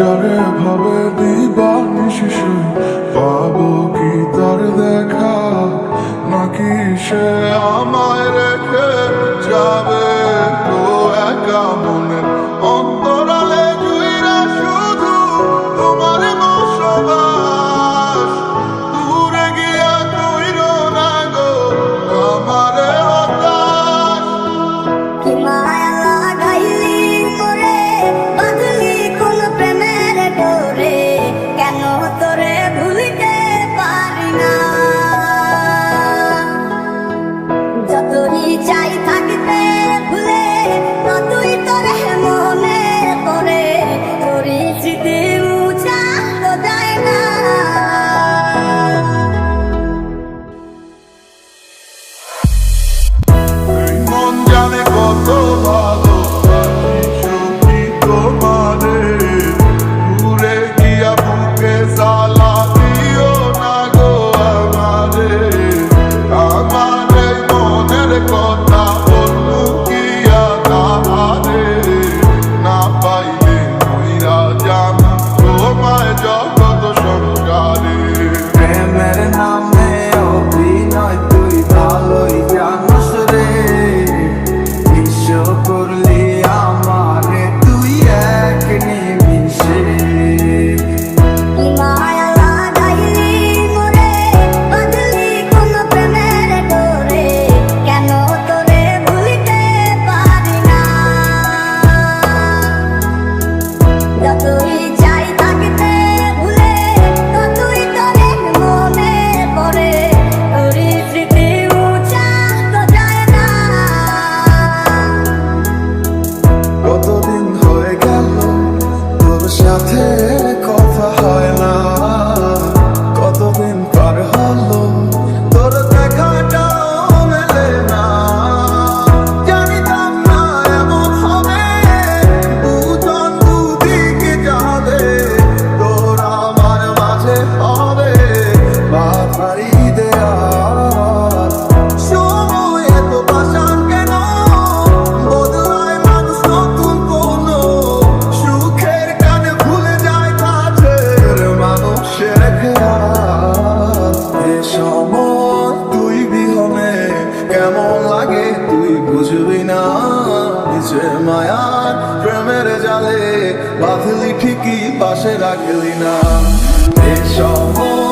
যারে ভাবে দিবানিশি পাবো কি তার দেখা, নাকি সে আমায় রেখে যাবে তো একা মনের অন্তরালে জুইরা শুধু তোমার বসবাস। দূরে গিয়া কইরো না গো আমারে হতাশ। কি মায়া লাগাইলি মোরে, বাঁধলি কোন প্রেমের ডোরে, কেন তোরে ভুলিতে পারি না। যতই চাই থাকতে ভুলে, ততই তোরে মনে পড়ে, তোরই স্মৃতি মুছা তো যায় না। এই মন জানে কত ভালোবাসি সত্যি তোমারে, দূরে গিয়া বুকে জ্বালা দিও না গো আমারে। আমার এই মনের কথা লুকিয়া তাহারে, না পাইলে মইরা যাম তোমায় জগৎ সংসারে। প্রেমের নামে অভিনয় তুই ভালোই জানিস রে, বিশ্ব করলি আমারে তুই এক নিমিষে। কি মায়া লাগাইলি মোরে, বাঁধলি কোন প্রেমের ডোরে, কেন তোরে ভুলিতে পারি না। যতই চাই থাকতে ভুলে, ততই তোরে মনে পড়ে, তোরই স্মৃতি মুছা তো যায় না। কতদিন হয়ে গেল তোর সাথে কথা হয় না, কতদিন পার হলো তোর দেখাটাও মেলে না। জানিতাম না এমন হবে, দুজন দুদিকে যাবে, তোর আমার মাঝে হবে বাধারি দেয়া। সময় এত পাষাণ কেন, বদলায় মানুষ নতুন কোনো সুখের কানে ভুলে যায় কাছের মানুষের খেয়াল। এ সময় তুই বিহনে কেমন লাগে তুই বুঝবি না, যে মায়ার প্রেমের জালে বাঁধলি ঠিকই পাশে রাখলি না। এ সময়